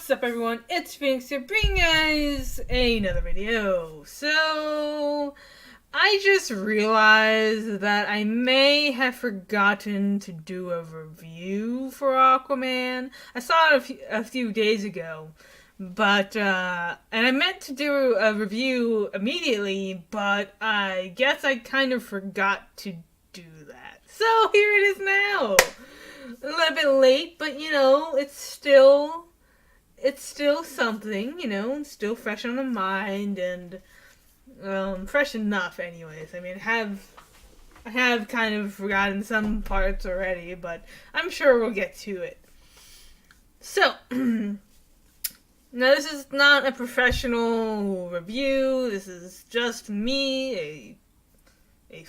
What's up, everyone? It's Phoenix here, bringing you guys another video. So, I just realized that I may have forgotten to do a review for Aquaman. I saw it a few days ago, but, and I meant to do a review immediately, but I guess I kind of forgot to do that. So, here it is now. A little bit late, but it's still something, it's still fresh on the mind, and fresh enough anyways. I mean, I have kind of forgotten some parts already, but I'm sure we'll get to it. So, now this is not a professional review. This is just me, a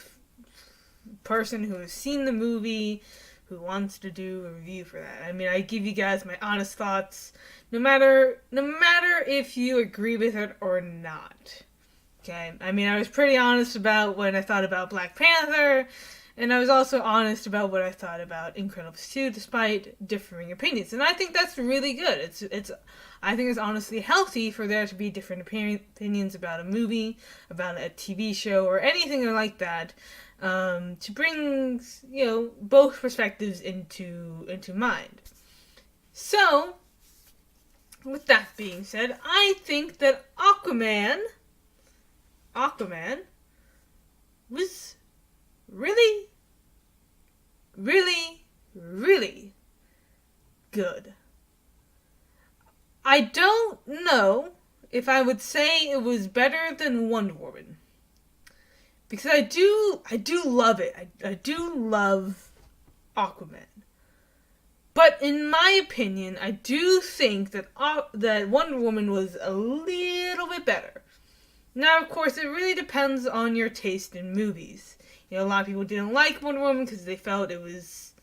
person who has seen the movie, who wants to do a review for that. I mean, I give you guys my honest thoughts, no matter if you agree with it or not. Okay? I mean, I was pretty honest about what I thought about Black Panther, and I was also honest about what I thought about Incredibles 2, despite differing opinions. And I think that's really good. I think it's honestly healthy for there to be different opinions about a movie, about a TV show, or anything like that. To bring, both perspectives into mind. So, with that being said, I think that Aquaman was really, really, really good. I don't know if I would say it was better than Wonder Woman. Because I do love it. I do love Aquaman. But in my opinion, I do think that Wonder Woman was a little bit better. Now, of course, it really depends on your taste in movies. A lot of people didn't like Wonder Woman because they felt it was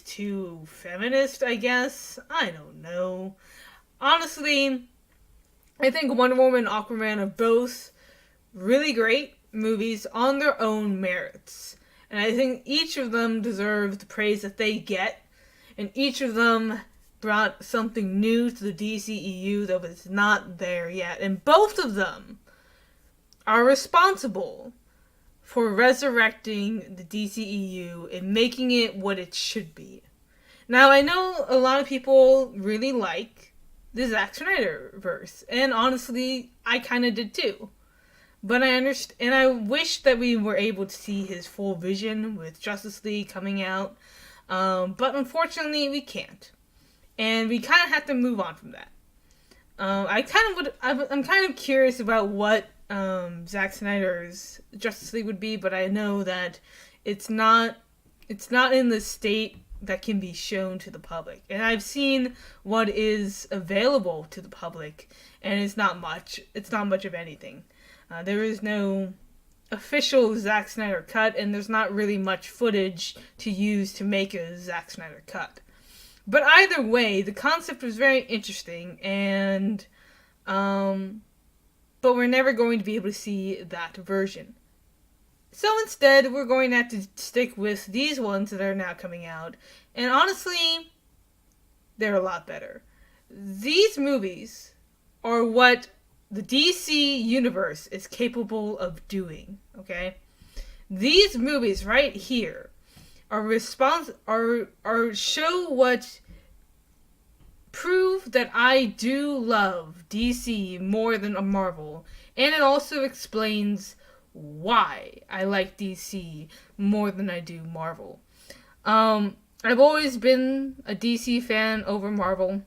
too feminist, I guess. I don't know. Honestly, I think Wonder Woman and Aquaman are both really great movies on their own merits. And I think each of them deserves the praise that they get. And each of them brought something new to the DCEU that was not there yet. And both of them are responsible for resurrecting the DCEU and making it what it should be. Now, I know a lot of people really like the Zack Snyder verse. And honestly, I kind of did too. But I understand, and I wish that we were able to see his full vision with Justice League coming out. But unfortunately, we can't. And we kind of have to move on from that. I'm kind of curious about what Zack Snyder's Justice League would be, but I know that it's not in the state that can be shown to the public. And I've seen what is available to the public, and it's not much. It's not much of anything. There is no official Zack Snyder cut, and there's not really much footage to use to make a Zack Snyder cut. But either way, the concept was very interesting, and but we're never going to be able to see that version. So instead, we're going to have to stick with these ones that are now coming out, and honestly, they're a lot better. These movies are what the DC universe is capable of doing, okay? These movies right here are show what prove that I do love DC more than a Marvel, and it also explains why I like DC more than I do Marvel. I've always been a DC fan over Marvel.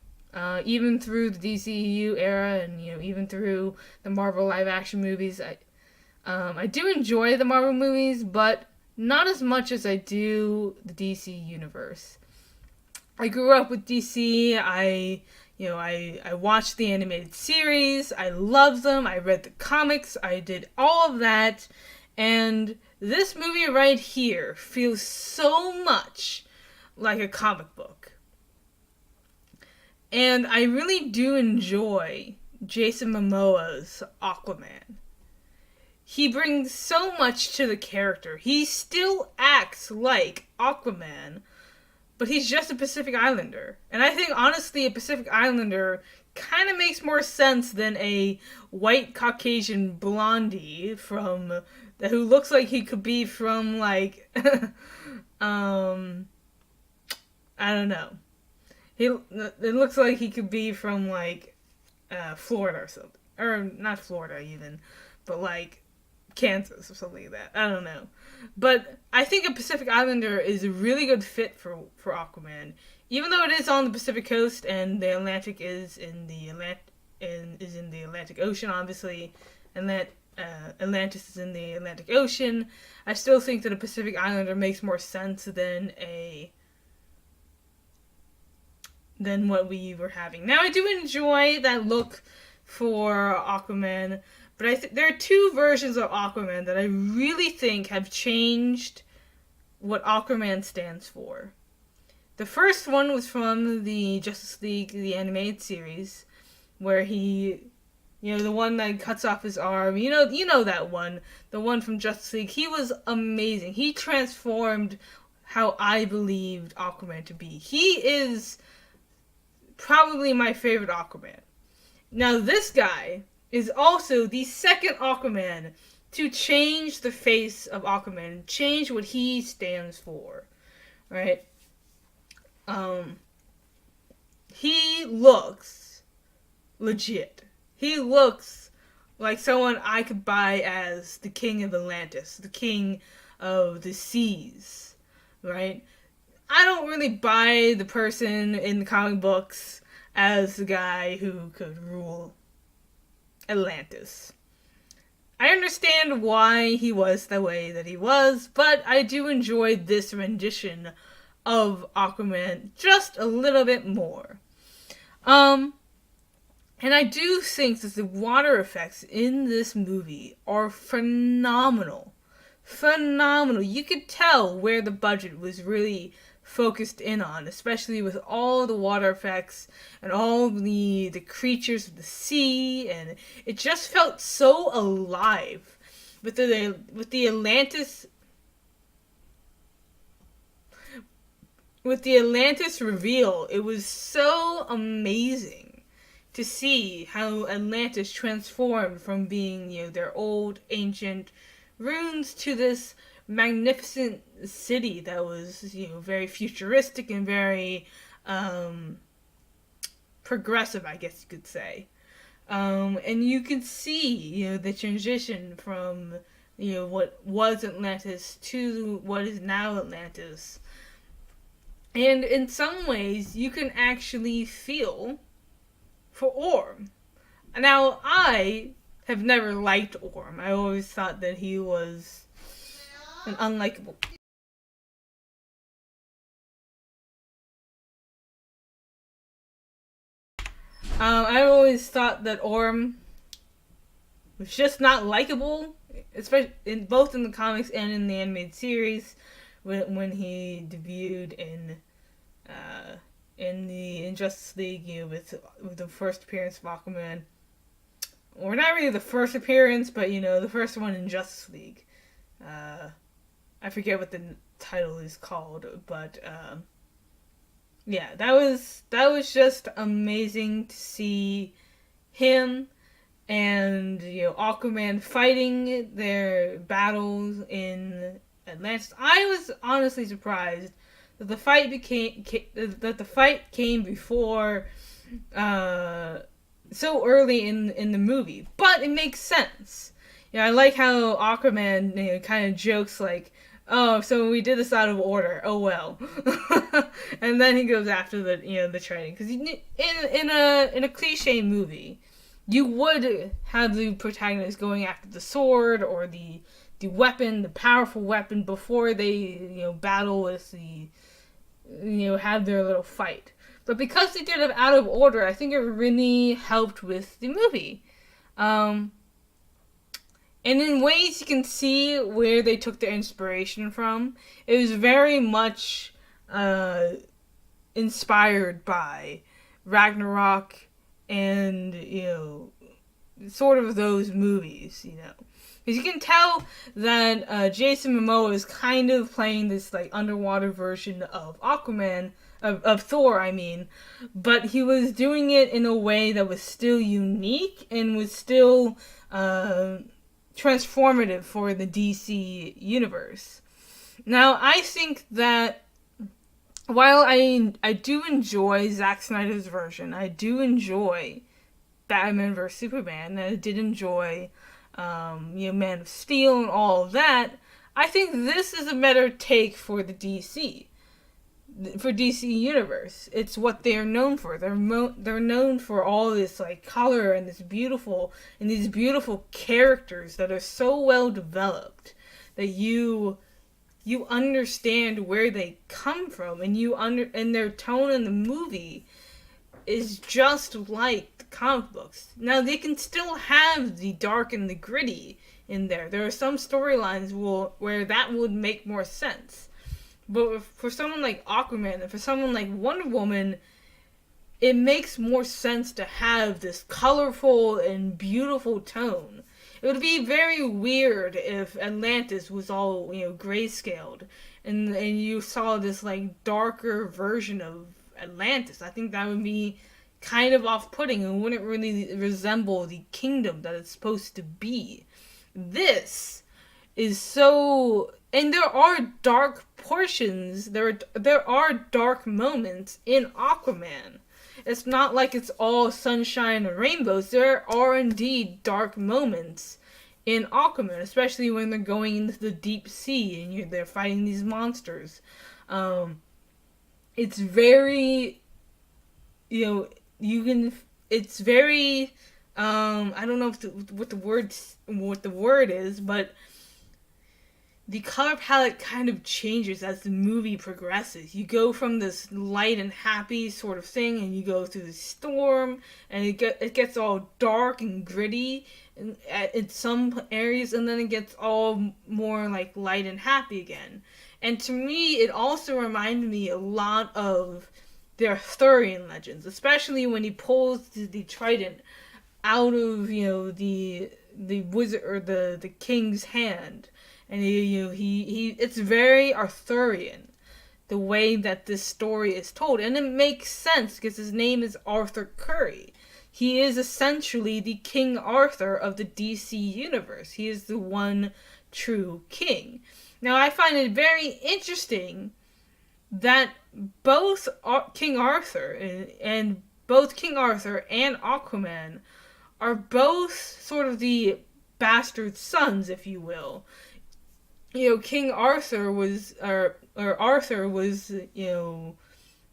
Even through the DCEU era, and even through the Marvel live-action movies, I do enjoy the Marvel movies, but not as much as I do the DC universe. I grew up with DC. I watched the animated series. I loved them. I read the comics. I did all of that, and this movie right here feels so much like a comic book. And I really do enjoy Jason Momoa's Aquaman. He brings so much to the character. He still acts like Aquaman, but he's just a Pacific Islander. And I think, honestly, a Pacific Islander kind of makes more sense than a white Caucasian blondie from who looks like he could be from like I don't know. It looks like he could be from like Florida or something, or not Florida even, but like Kansas or something like that. I don't know, but I think a Pacific Islander is a really good fit for Aquaman, even though it is on the Pacific coast and the Atlantic is in the Atlantic Ocean. Obviously, and that Atlantis is in the Atlantic Ocean. I still think that a Pacific Islander makes more sense than what we were having. Now, I do enjoy that look for Aquaman, but there are two versions of Aquaman that I really think have changed what Aquaman stands for. The first one was from the Justice League, the animated series, where he, the one that cuts off his arm, you know that one, the one from Justice League. He was amazing. He transformed how I believed Aquaman to be. He is probably my favorite Aquaman. Now, this guy is also the second Aquaman to change the face of Aquaman, change what he stands for, right? He looks legit. He looks like someone I could buy as the king of Atlantis, the king of the seas, right? I don't really buy the person in the comic books as the guy who could rule Atlantis. I understand why he was the way that he was, but I do enjoy this rendition of Aquaman just a little bit more. And I do think that the water effects in this movie are phenomenal. Phenomenal. You could tell where the budget was really focused in on, especially with all the water effects and all the creatures of the sea, and it just felt so alive with the Atlantis. With the Atlantis reveal, it was so amazing to see how Atlantis transformed from being, their old ancient ruins to this magnificent city that was, very futuristic and very progressive, I guess you could say. And you can see, the transition from, what was Atlantis to what is now Atlantis. And in some ways, you can actually feel for Orm. Now, I have never liked Orm. I always thought that he was an unlikable. I always thought that Orm was just not likable, especially both in the comics and in the animated series. When he debuted in the Justice League, with the first appearance of Aquaman, or not really the first appearance, but the first one in Justice League. I forget what the title is called, but yeah, that was just amazing to see him and Aquaman fighting their battles in Atlantis. I was honestly surprised that the fight came before so early in the movie, but it makes sense. I like how Aquaman kind of jokes like, "Oh, so we did this out of order. Oh well," and then he goes after the training, because in a cliche movie, you would have the protagonist going after the sword or the weapon, the powerful weapon, before they battle with have their little fight. But because they did it out of order, I think it really helped with the movie. And in ways you can see where they took their inspiration from. It was very much inspired by Ragnarok and, sort of those movies, Because you can tell that Jason Momoa is kind of playing this like underwater version of Aquaman, of Thor, I mean, but he was doing it in a way that was still unique and was still transformative for the DC universe. Now, I think that while I do enjoy Zack Snyder's version, I do enjoy Batman vs Superman, and I did enjoy Man of Steel and all of that. I think this is a better take for the DC Universe. It's what they're known for. They're known for all this like color and these beautiful characters that are so well developed that you understand where they come from, and and their tone in the movie is just like the comic books. Now they can still have the dark and the gritty in there. There are some storylines where that would make more sense. But for someone like Aquaman and for someone like Wonder Woman, it makes more sense to have this colorful and beautiful tone. It would be very weird if Atlantis was all, grayscaled and you saw this like darker version of Atlantis. I think that would be kind of off-putting and wouldn't really resemble the kingdom that it's supposed to be. This is so, and there are dark portions, there are dark moments in Aquaman. It's not like it's all sunshine and rainbows. There are indeed dark moments in Aquaman, especially when they're going into the deep sea and they're fighting these monsters. It's very, it's very, I don't know what the word is, but the color palette kind of changes as the movie progresses. You go from this light and happy sort of thing, and you go through the storm, and it gets all dark and gritty in some areas, and then it gets all more like light and happy again. And to me, it also reminded me a lot of the Arthurian legends, especially when he pulls the trident out of the wizard or the king's hand. And it's very Arthurian, the way that this story is told. And it makes sense because his name is Arthur Curry. He is essentially the King Arthur of the DC universe. He is the one true king. Now, I find it very interesting that both King Arthur and Aquaman are both sort of the bastard sons, if you will. King Arthur was, or Arthur was,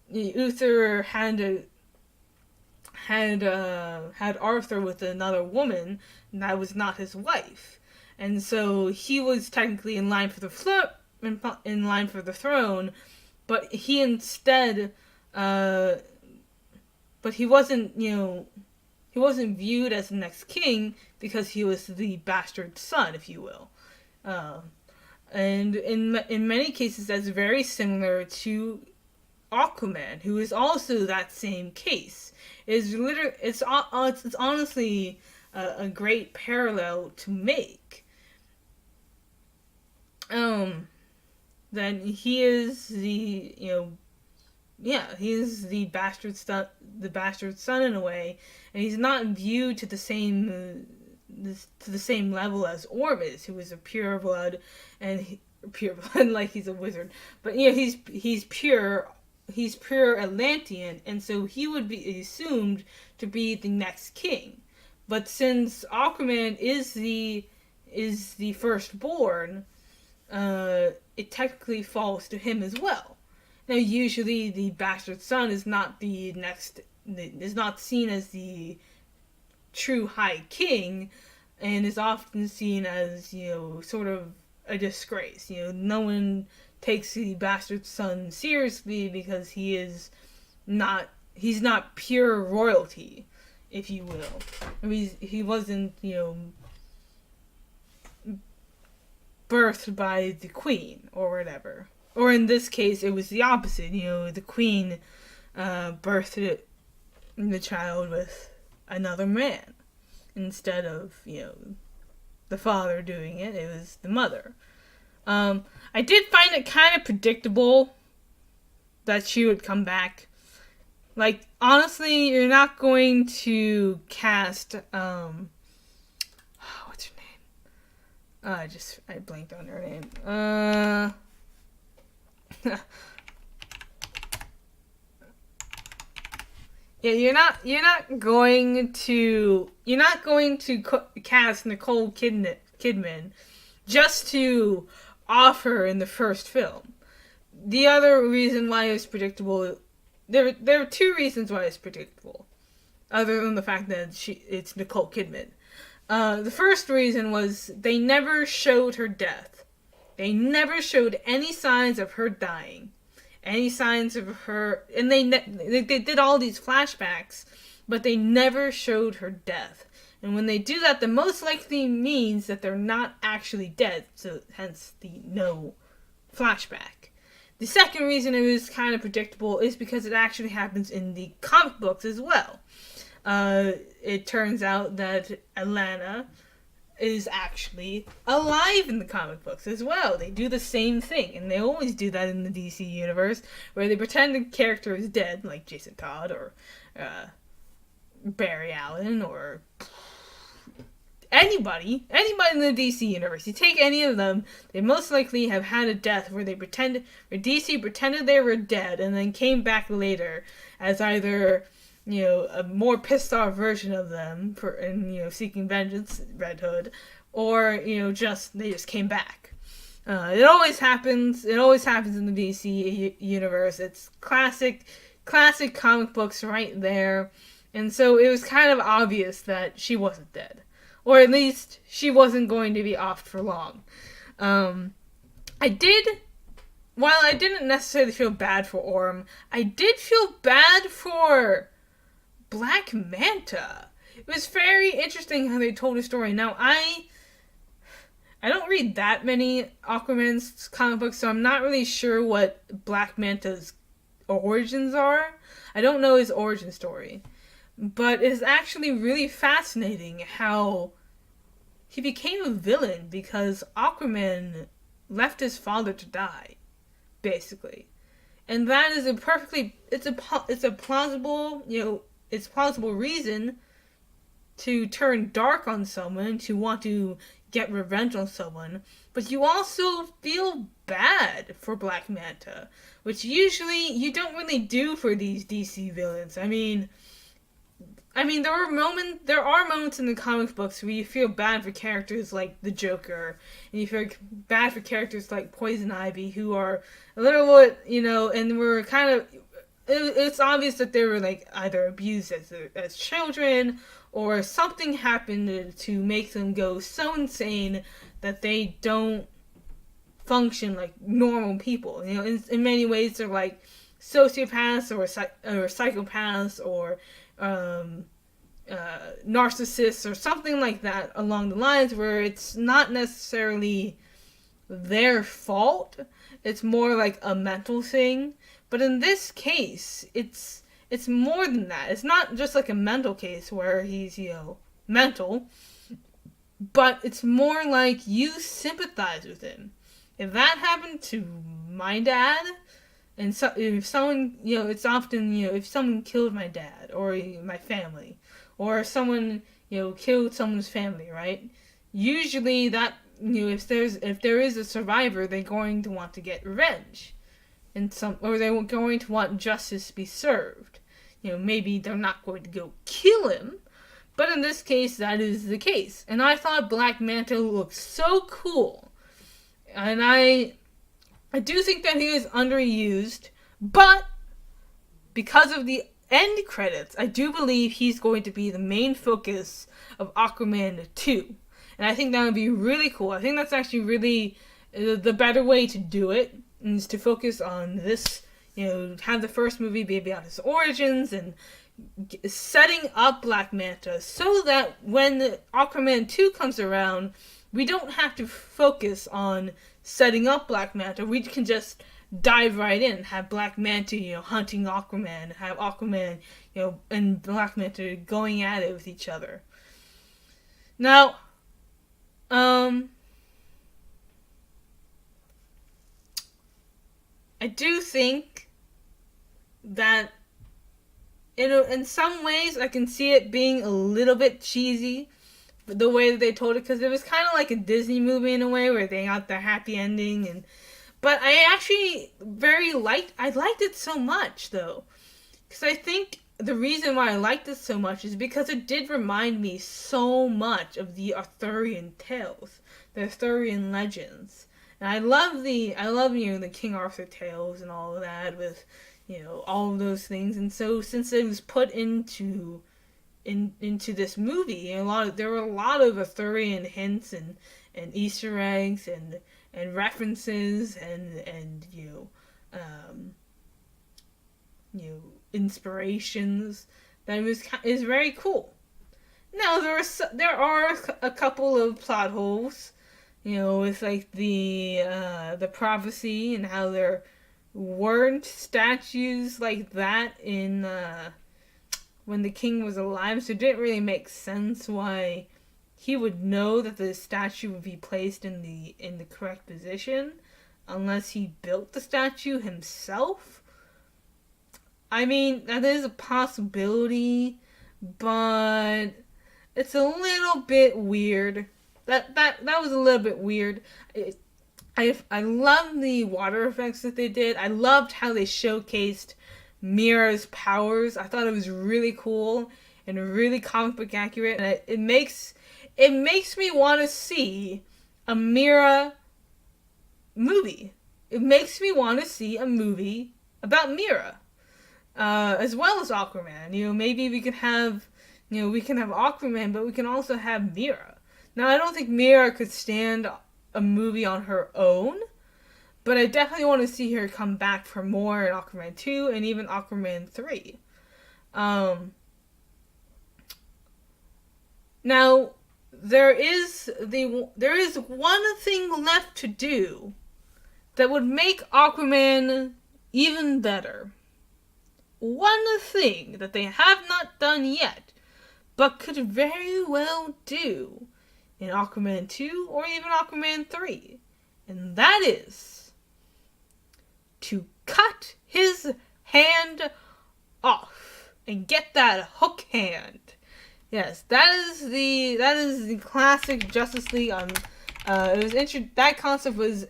Uther had Arthur with another woman, and that was not his wife, and so he was technically in line for the throne, but he instead, but he wasn't, he wasn't viewed as the next king because he was the bastard son, if you will. And in many cases, that's very similar to Aquaman, who is also that same case. It's honestly a great parallel to make. Then he is he is the bastard son in a way, and he's not viewed to the same level as Orm is, who is a pure blood like he's a wizard. But he's pure Atlantean, and so he would be assumed to be the next king. But since Aquaman is the firstborn, it technically falls to him as well. Now, usually the bastard son is not seen as the true High King, and is often seen as sort of a disgrace. No one takes the bastard son seriously because he's not pure royalty, if you will. I mean, he wasn't birthed by the queen or whatever. Or in this case, it was the opposite. The queen birthed the child with another man instead of the father doing it. It was the mother. I did find it kind of predictable that she would come back. Like, honestly, you're not going to cast, what's her name? I blanked on her name. Yeah, you're not going to cast Nicole Kidman just to off her in the first film. The other reason why it's predictable, there are two reasons why it's predictable, other than the fact that it's Nicole Kidman. The first reason was they never showed her death. They never showed any signs of her dying, any signs of her, and they did all these flashbacks, but they never showed her death. And when they do that, the most likely means that they're not actually dead, so hence the no flashback. The second reason it was kind of predictable is because it actually happens in the comic books as well. It turns out that Atlanta is actually alive in the comic books as well. They do the same thing, and they always do that in the DC universe, where they pretend the character is dead, like Jason Todd or Barry Allen or anybody in the DC universe. You take any of them, they most likely have had a death where DC pretended they were dead and then came back later as either, a more pissed off version of them seeking vengeance, Red Hood, or, they just came back. It always happens in the DC universe. It's classic comic books right there. And so it was kind of obvious that she wasn't dead. Or at least she wasn't going to be off for long. While I didn't necessarily feel bad for Orm, I did feel bad for Black Manta. It was very interesting how they told a story. Now, I don't read that many Aquaman's comic books, so I'm not really sure what Black Manta's origins are. I don't know his origin story. But it's actually really fascinating how he became a villain because Aquaman left his father to die, basically. And that is it's a plausible reason to turn dark on someone, to want to get revenge on someone, but you also feel bad for Black Manta, which usually you don't really do for these DC villains. I mean, there are moments in the comic books where you feel bad for characters like the Joker, and you feel bad for characters like Poison Ivy, who are a little bit, and were kind of, it's obvious that they were like either abused as children, or something happened to make them go so insane that they don't function like normal people. In many ways they're like sociopaths or psychopaths or narcissists or something like that along the lines, where it's not necessarily their fault. It's more like a mental thing. But in this case, it's more than that. It's not just like a mental case where he's, mental, but it's more like you sympathize with him. If that happened to my dad, and so if someone, it's often, if someone killed my dad or my family, or someone, killed someone's family, right? Usually that, if there is a survivor, they're going to want to get revenge, or they're going to want justice to be served. Maybe they're not going to go kill him, but in this case, that is the case. And I thought Black Manta looked so cool, and I do think that he is underused, but because of the end credits, I do believe he's going to be the main focus of Aquaman 2. And I think that would be really cool. I think that's actually really the better way to do it, is to focus on this, have the first movie be about his origins and setting up Black Manta so that when Aquaman 2 comes around, we don't have to focus on setting up Black Manta. We can just dive right in, have Black Manta, hunting Aquaman, have Aquaman, and Black Manta going at it with each other. Now, Um, I do think that in some ways I can see it being a little bit cheesy, the way that they told it, because it was kind of like a Disney movie in a way where they got the happy ending. And but I actually I liked it so much though, because I think the reason why I liked it so much is because it did remind me so much of the Arthurian tales, the Arthurian legends. And I love the King Arthur tales and all of that, with all of those things. And so since it was put into this movie, there were a lot of Arthurian hints and Easter eggs and references and um, inspirations that is very cool. Now there are a couple of plot holes, with like the prophecy and how there weren't statues like that in when the king was alive, so it didn't really make sense why he would know that the statue would be placed in the correct position unless he built the statue himself. I mean, that is a possibility, but it's a little bit weird. That was a little bit weird. I love the water effects that they did. I loved how they showcased Mira's powers. I thought it was really cool and really comic book accurate. And it makes me want to see a Mira movie. It makes me want to see a movie about Mira, as well as Aquaman. Maybe we can have Aquaman, but we can also have Mira. Now, I don't think Mira could stand a movie on her own, but I definitely want to see her come back for more in Aquaman 2 and even Aquaman 3. Now, there is one thing left to do that would make Aquaman even better. One thing that they have not done yet, but could very well do in Aquaman 2 or even Aquaman 3. And that is to cut his hand off and get that hook hand. Yes, that is the classic Justice League. That concept was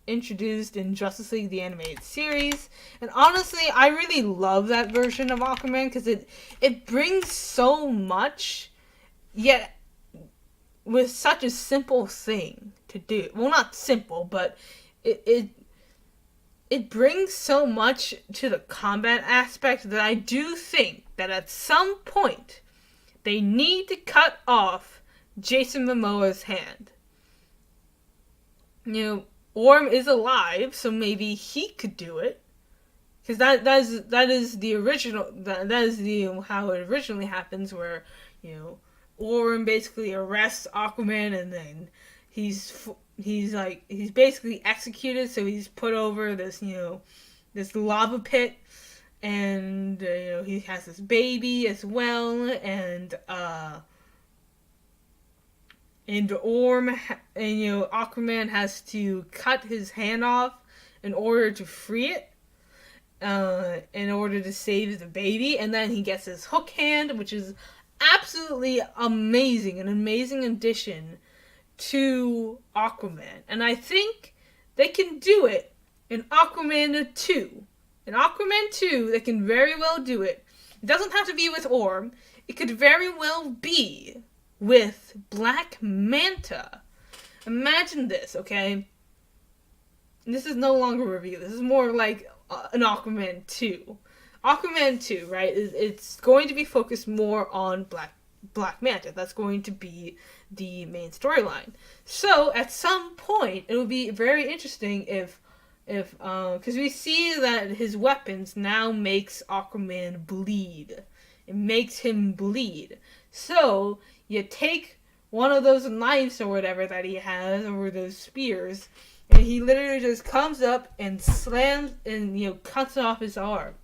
introduced in Justice League the Animated Series, and honestly, I really love that version of Aquaman because it brings so much, yet with such a simple thing to do. Well, not simple, but it brings so much to the combat aspect that I do think that at some point they need to cut off Jason Momoa's hand. Orm is alive, so maybe he could do it, because that is the original. That is how it originally happens, where Orm basically arrests Aquaman, and then he's basically executed. So he's put over this this lava pit, and he has this baby as well, and Aquaman has to cut his hand off in order to free it, in order to save the baby, and then he gets his hook hand, which is absolutely amazing, an amazing addition to Aquaman. And I think they can do it in Aquaman 2. In Aquaman 2, they can very well do it. It doesn't have to be with Orm. It could very well be with Black Manta. Imagine this, okay? This is no longer a review. This is more like an Aquaman 2. Aquaman 2, right? It's going to be focused more on Black Manta. That's going to be the main storyline. So at some point, it will be very interesting if because we see that his weapons now makes Aquaman bleed. It makes him bleed. So you take one of those knives or whatever that he has, or those spears, and he literally just comes up and slams and cuts off his arm,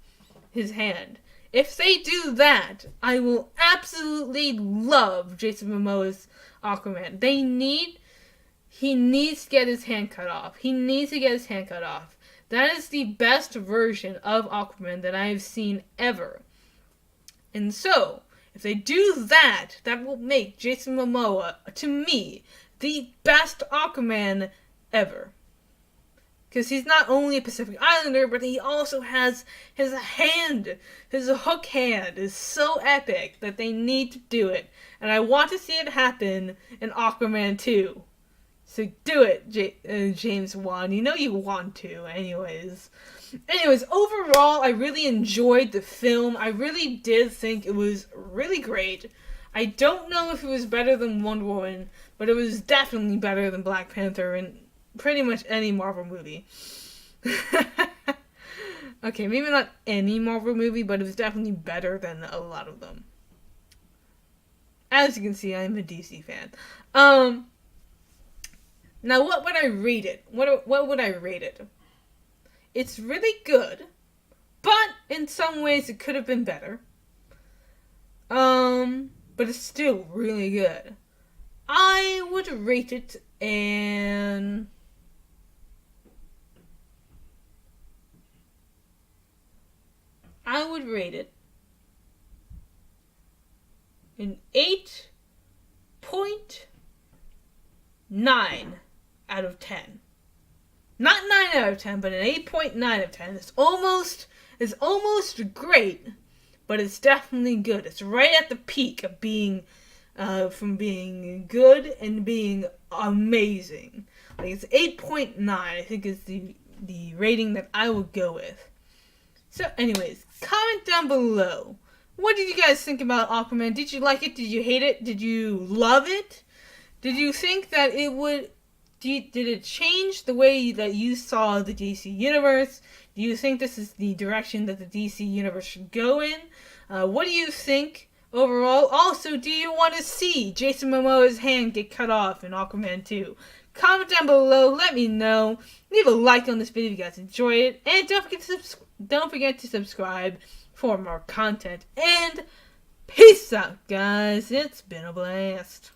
his hand, If they do that, I will absolutely love Jason Momoa's Aquaman. He needs to get his hand cut off. He needs to get his hand cut off. That is the best version of Aquaman that I have seen ever. And so, if they do that, that will make Jason Momoa, to me, the best Aquaman ever. Because he's not only a Pacific Islander, but he also has his hand. His hook hand is so epic that they need to do it. And I want to see it happen in Aquaman 2. So do it, James Wan. You know you want to, anyways. Overall, I really enjoyed the film. I really did think it was really great. I don't know if it was better than Wonder Woman, but it was definitely better than Black Panther and pretty much any Marvel movie. Okay, maybe not any Marvel movie, but it was definitely better than a lot of them. As you can see, I'm a DC fan. Now, what would I rate it? What would I rate it? It's really good, but in some ways it could have been better. But it's still really good. I would rate it an... I would rate it an 8.9 out of 10. Not 9 out of 10, but an 8.9 out of 10. It's almost great, but it's definitely good. It's right at the peak of being, from being good and being amazing. Like, it's 8.9, I think is the rating that I would go with. So anyways, comment down below. What did you guys think about Aquaman? Did you like it? Did you hate it? Did you love it? Did you think that it would... Did it change the way that you saw the DC Universe? Do you think this is the direction that the DC Universe should go in? What do you think overall? Also, do you want to see Jason Momoa's hand get cut off in Aquaman 2? Comment down below, let me know. Leave a like on this video if you guys enjoyed it. And don't forget to subscribe for more content. And peace out, guys. It's been a blast.